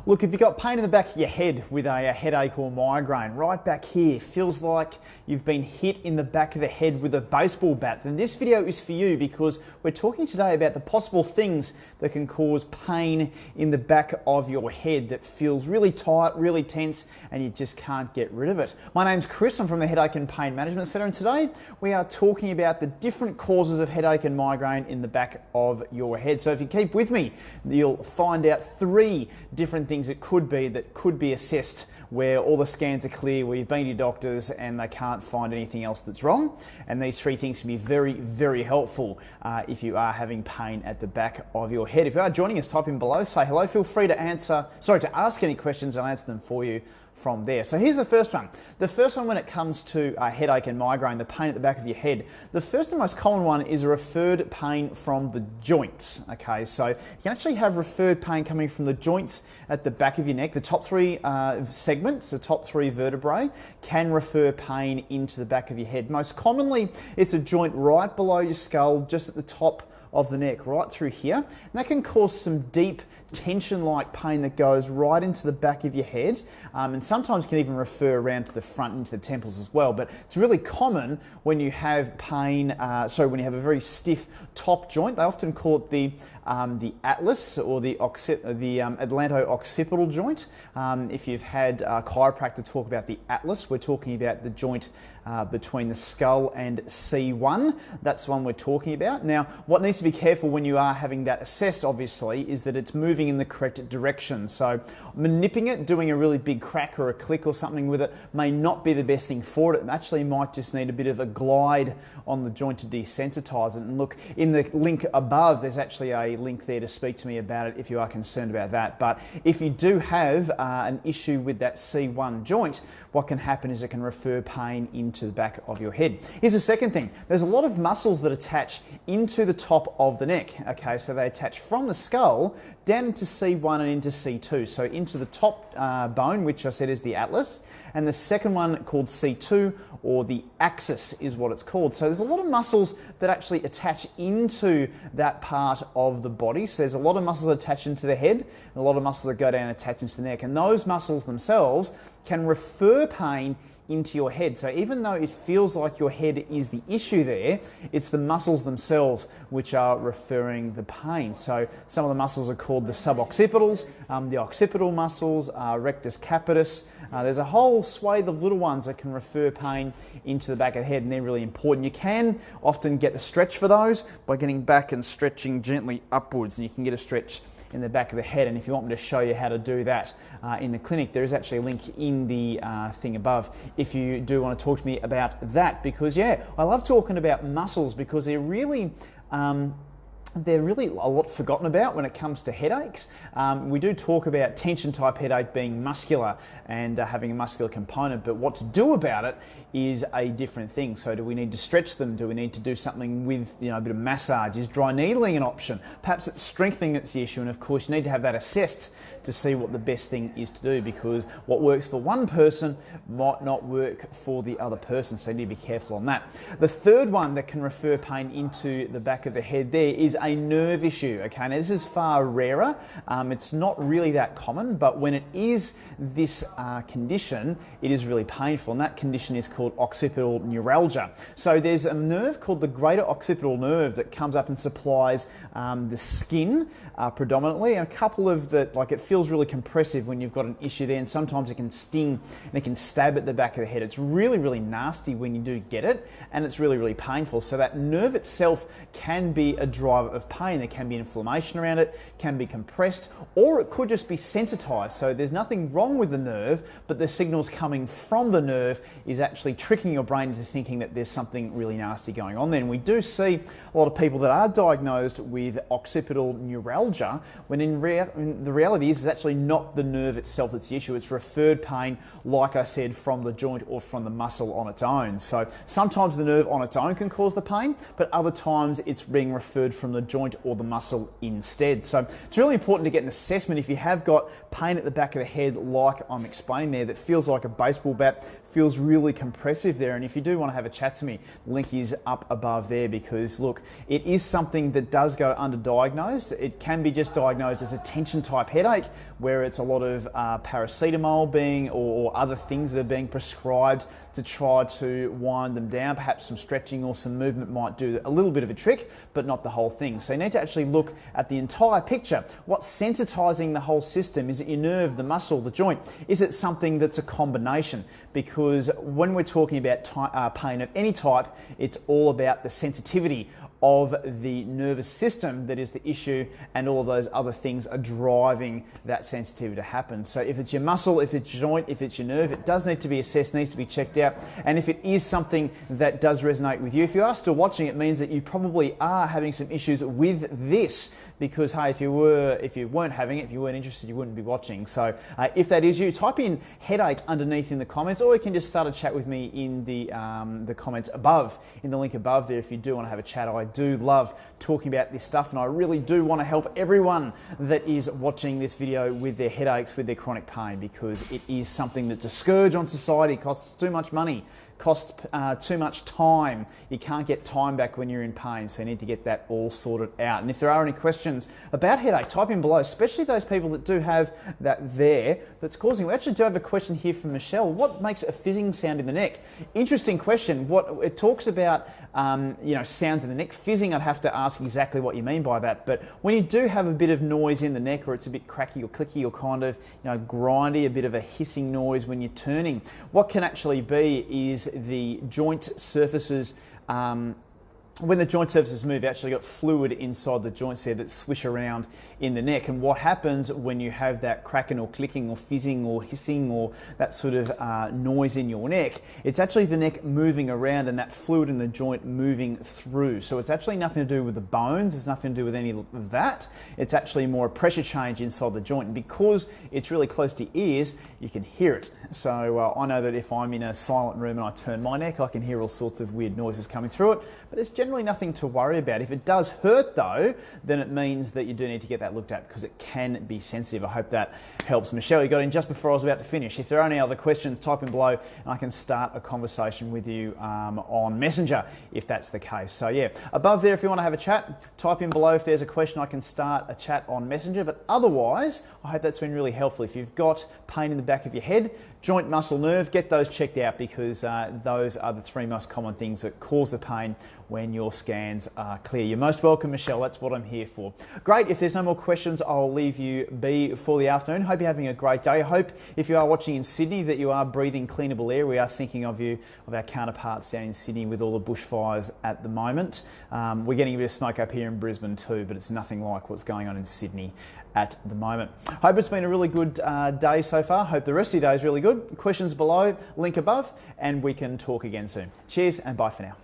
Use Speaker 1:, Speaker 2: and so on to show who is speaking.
Speaker 1: Look, if you've got pain in the back of your head with a headache or migraine, right back here, feels like you've been hit in the back of the head with a baseball bat, then this video is for you because we're talking today about the possible things that can cause pain in the back of your head that feels really tight, really tense, and you just can't get rid of it. My name's Chris, I'm from the Headache and Pain Management Centre, and today we are talking about the different causes of headache and migraine in the back of your head. So if you keep with me, you'll find out 3 different things it could be that could be assessed where all the scans are clear, where you've been to your doctors and they can't find anything else that's wrong. And these 3 things can be very, very helpful if you are having pain at the back of your head. If you are joining us, type in below, say hello. Feel free to ask any questions. I'll answer them for you from there. So here's the first one. The first one when it comes to headache and migraine, the pain at the back of your head, the first and most common one is a referred pain from the joints. Okay, so you can actually have referred pain coming from the joints at the back of your neck. The top 3 segments, the top 3 vertebrae can refer pain into the back of your head. Most commonly, it's a joint right below your skull, just at the top of the neck, right through here. And that can cause some deep tension-like pain that goes right into the back of your head, and sometimes can even refer around to the front into the temples as well. But it's really common when you have pain, when you have a very stiff top joint. They often call it the atlas or the atlanto-occipital joint. If you've had a chiropractor talk about the atlas, we're talking about the joint between the skull and C1. That's the one we're talking about. Now, what needs to be careful when you are having that assessed, obviously, is that it's moving in the correct direction. So nipping it, doing a really big crack or a click or something with it may not be the best thing for it. It actually might just need a bit of a glide on the joint to desensitize it. And look, in the link above, there's actually a link there to speak to me about it if you are concerned about that. But if you do have an issue with that C1 joint, what can happen is it can refer pain into the back of your head. Here's the second thing. There's a lot of muscles that attach into the top of the neck. Okay, so they attach from the skull down into C1 and into C2. So into the top bone, which I said is the atlas, and the second one called C2, or the axis is what it's called. So there's a lot of muscles that actually attach into that part of the body. So there's a lot of muscles that attach into the head, and a lot of muscles that go down and attach into the neck. And those muscles themselves can refer pain into your head. So even though it feels like your head is the issue there, it's the muscles themselves which are referring the pain. So some of the muscles are called the suboccipitals, the occipital muscles, rectus capitis. There's a whole swathe of little ones that can refer pain into the back of the head, and they're really important. You can often get a stretch for those by getting back and stretching gently upwards, and you can get a stretch in the back of the head. And if you want me to show you how to do that in the clinic, there is actually a link in the thing above if you do want to talk to me about that. Because yeah, I love talking about muscles because they're really a lot forgotten about when it comes to headaches. We do talk about tension type headache being muscular and having a muscular component, but what to do about it is a different thing. So do we need to stretch them? Do we need to do something with a bit of massage? Is dry needling an option? Perhaps it's strengthening that's the issue, and of course you need to have that assessed to see what the best thing is to do, because what works for one person might not work for the other person, so you need to be careful on that. The third one that can refer pain into the back of the head there is a nerve issue. Okay, now this is far rarer. It's not really that common, but when it is this condition, it is really painful, and that condition is called occipital neuralgia. So there's a nerve called the greater occipital nerve that comes up and supplies the skin predominantly, and a couple of the, it feels really compressive when you've got an issue there, and sometimes it can sting and it can stab at the back of the head. It's really, really nasty when you do get it, and it's really, really painful. So that nerve itself can be a driver of pain. There can be inflammation around it, can be compressed, or it could just be sensitized. So there's nothing wrong with the nerve, but the signals coming from the nerve is actually tricking your brain into thinking that there's something really nasty going on there. And we do see a lot of people that are diagnosed with occipital neuralgia, when the reality is actually not the nerve itself that's the issue. It's referred pain, like I said, from the joint or from the muscle on its own. So sometimes the nerve on its own can cause the pain, but other times it's being referred from the joint or the muscle instead. So it's really important to get an assessment if you have got pain at the back of the head, like I'm explaining there, that feels like a baseball bat, feels really compressive there. And if you do want to have a chat to me, the link is up above there, because look, it is something that does go underdiagnosed. It can be just diagnosed as a tension type headache, where it's a lot of paracetamol being or other things that are being prescribed to try to wind them down. Perhaps some stretching or some movement might do a little bit of a trick, but not the whole thing. So you need to actually look at the entire picture. What's sensitizing the whole system? Is it your nerve, the muscle, the joint? Is it something that's a combination? Because when we're talking about pain of any type, it's all about the sensitivity of the nervous system that is the issue, and all of those other things are driving that sensitivity to happen. So if it's your muscle, if it's your joint, if it's your nerve, it does need to be assessed, needs to be checked out. And if it is something that does resonate with you, if you are still watching, it means that you probably are having some issues with this, because hey, if you weren't having it, if you weren't interested, you wouldn't be watching. So if that is you, type in headache underneath in the comments, or you can just start a chat with me in the comments above, in the link above there, if you do want to have a chat. I do love talking about this stuff, and I really do want to help everyone that is watching this video with their headaches, with their chronic pain, because it is something that's a scourge on society. It costs too much money, costs too much time. You can't get time back when you're in pain, so you need to get that all sorted out. And if there are any questions about headache, type in below, especially those people that do have that there that's causing. We actually do have a question here from Michelle. What makes a fizzing sound in the neck? Interesting question. What it talks about, sounds in the neck. Fizzing, I'd have to ask exactly what you mean by that. But when you do have a bit of noise in the neck, or it's a bit cracky or clicky or kind of grindy, a bit of a hissing noise when you're turning, what can actually be is the joint surfaces. When the joint surfaces move, you actually got fluid inside the joints there that swish around in the neck. And what happens when you have that cracking or clicking or fizzing or hissing or that sort of noise in your neck, it's actually the neck moving around and that fluid in the joint moving through. So it's actually nothing to do with the bones, it's nothing to do with any of that. It's actually more a pressure change inside the joint. And because it's really close to your ears, you can hear it. So I know that if I'm in a silent room and I turn my neck, I can hear all sorts of weird noises coming through it, but it's generally nothing to worry about. If it does hurt though, then it means that you do need to get that looked at, because it can be sensitive. I hope that helps. Michelle, you got in just before I was about to finish. If there are any other questions, type in below and I can start a conversation with you on Messenger if that's the case. So yeah, above there, if you want to have a chat, type in below if there's a question. I can start a chat on Messenger. But otherwise, I hope that's been really helpful. If you've got pain in the back of your head, joint, muscle, nerve, get those checked out, because those are the three most common things that cause the pain when your scans are clear. You're most welcome, Michelle. That's what I'm here for. Great. If there's no more questions, I'll leave you be for the afternoon. Hope you're having a great day. I hope if you are watching in Sydney that you are breathing cleanable air. We are thinking of you, of our counterparts down in Sydney with all the bushfires at the moment. We're getting a bit of smoke up here in Brisbane too, but it's nothing like what's going on in Sydney at the moment. Hope it's been a really good day so far. Hope the rest of your day is really good. Questions below, link above, and we can talk again soon. Cheers and bye for now.